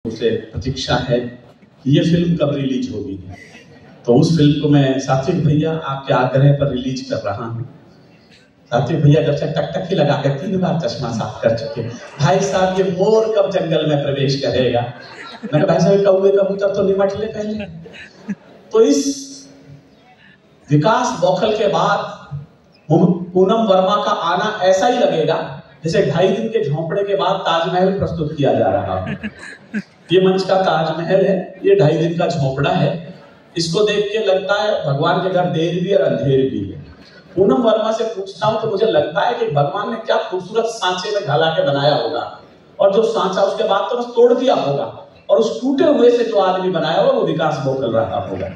उसे प्रतीक्षा है कि ये फिल्म कब रिलीज होगी। तो उस फिल्म को मैं सात्विक भैया आपके आग्रह पर रिलीज कर रहा हूँ। सात्विक भैया जब से टक ही लगा के 3 बार चश्मा साफ कर चुके। भाई साहब ये मोर कब जंगल में प्रवेश करेगा? मैंने भाई साहब कौवे कबूतर तो निमट ले पहले। तो इस विकास बौखल के बाद पूनम वर्मा का आना ऐसा ही लगेगा जैसे 2.5 दिन के झोंपड़े के बाद ताजमहल प्रस्तुत किया जा रहा है। ये मंच का ताजमहल है, ये 2.5 दिन का झोंपड़ा है। इसको देख के लगता है भगवान के घर देर भी और अंधेर भी है। पूनम वर्मा से पूछता हूं तो मुझे लगता है कि भगवान ने क्या खूबसूरत सांचे में ढाला के बनाया होगा, और जो सांचा उसके बाद तो बस तोड़ दिया होगा, और उस टूटे हुए से जो आदमी बनाया होगा वो विकास बौखल रहा होगा।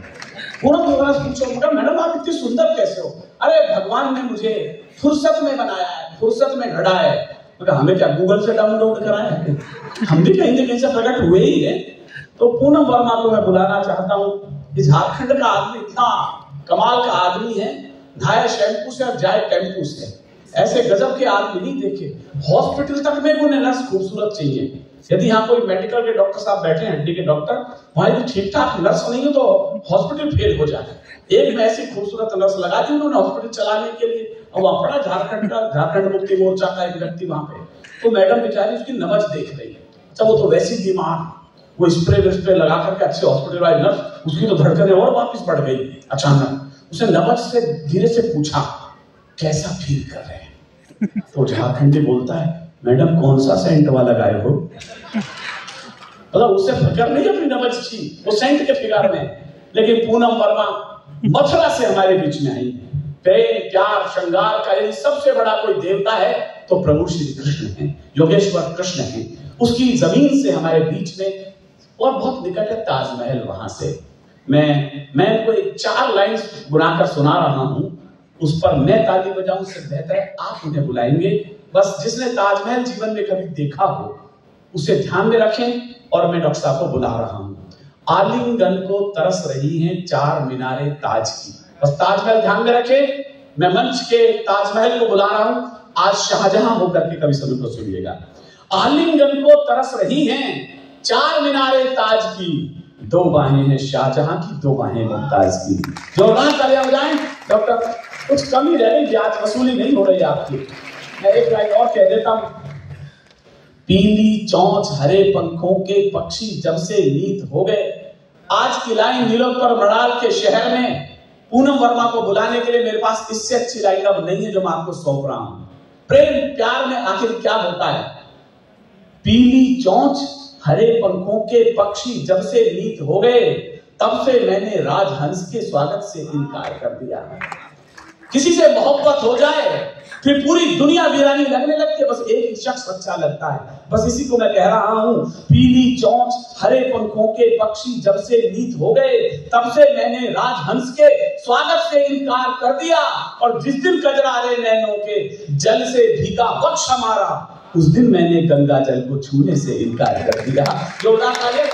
पूनम वर्मा से पूछो मैडम आप इतनी सुंदर कैसे हो? अरे भगवान ने मुझे फुर्सत में बनाया है, फुर्सत में घड़ा है। हमें क्या गूगल से डाउनलोड कराया है? हम भी कहीं से प्रकट हुए ही है। तो पूनम वर्मा को मैं बुलाना चाहता हूँ। झारखंड का आदमी इतना कमाल का आदमी है, नहाए शैम्पू से और जाए टेम्पू से। ऐसे गजब के आदमी नहीं देखे। हॉस्पिटल तक में उन्हें नर्स खूबसूरत चाहिए। यदि यहाँ कोई मेडिकल के डॉक्टर साहब बैठे हैं, हड्डी के डॉक्टर, वहां यदि ठीक ठाक नर्स नहीं हो तो हॉस्पिटल फेल हो जाए। एक में ऐसी खूबसूरत नर्स लगा दी उन्होंने हॉस्पिटल चलाने के लिए, और वहां पड़ा झारखंड मुक्ति मोर्चा का एक व्यक्ति वहां पे। तो मैडम बेचारी उसकी नब्ज देख रही है। अच्छा वो तो वैसी बीमार, वो स्प्रे लगा करके अच्छे हॉस्पिटल वाली नर्स, उसकी तो धड़कनें और वापस बढ़ गई अचानक। उसने नब्ज से धीरे से पूछा कैसा फील कर रहे हैं? तो झारखंडी बोलता है मैडम कौन सा सेंट वाला लगाए हो? मतलब उससे फिक्र नहीं अपनी नब्ज की, वो सेंट के फिगर में। लेकिन पूनम वर्मा मथुरा से हमारे बीच में आई। प्रेम प्यार श्रृंगार का यदि सबसे बड़ा कोई देवता है तो प्रभु श्री कृष्ण है, योगेश्वर कृष्ण है। उसकी जमीन से हमारे बीच में और बहुत निकट है ताजमहल। वहां से मैं कोई 4 लाइन बुनाकर सुना रहा हूं, उस पर मैं ताली बजाऊं उससे बेहतर है आप उन्हें बुलाएंगे। बस जिसने ताजमहल जीवन में कभी देखा हो उसे ध्यान में रखें। और मैं डॉक्टर साहब को बुला रहा हूं। आलिंगन को तरस रही हैं 4 मीनारे ताज की। बस ताजमहल ध्यान में रखें। मैं मंच के ताजमहल को बुला रहा हूं। आज शाहजहां होकर के कवि सभी को सुनिएगा। आलिंगन को तरस रही हैं 4 मीनारे ताज की, 2 बाहें हैं शाहजहां की, 2 बाहें मुमताज की। जोरदार तालियां बजाएं। डॉक्टर कुछ कमी रह गई, ब्याज वसूली नहीं हो रही आपकी। मैं एक लाइन और कह देता हूं। पीली चौंच हरे पंखों के पक्षी जब से नीत हो गए। आज की लाइन नीलोत्पल मृणाल के शहर में पूनम वर्मा को बुलाने के लिए मेरे पास इससे अच्छी लाइन अब नहीं है जो मैं आपको सौंप रहा हूं। प्रेम प्यार में आखिर क्या होता है? पीली चौंच हरे पंखों के पक्षी जब से नीत हो गए, तब से मैंने राजहंस के स्वागत से इनकार कर दिया। किसी से मोहब्बत हो जाए फिर पूरी दुनिया वीरानी लगने लगती है, बस एक ही शख्स अच्छा लगता है। बस इसी को मैं कह रहा हूं। पीली चौंच हरे पंखों के पक्षी जब से नीत हो गए, तब से मैंने राजहंस के स्वागत से इनकार कर दिया। और जिस दिन कजरारे नैनों के जल से भीगा वक्ष हमारा, उस दिन मैंने गंगा जल को छूने से इनकार कर दिया। जोरदार तालियां।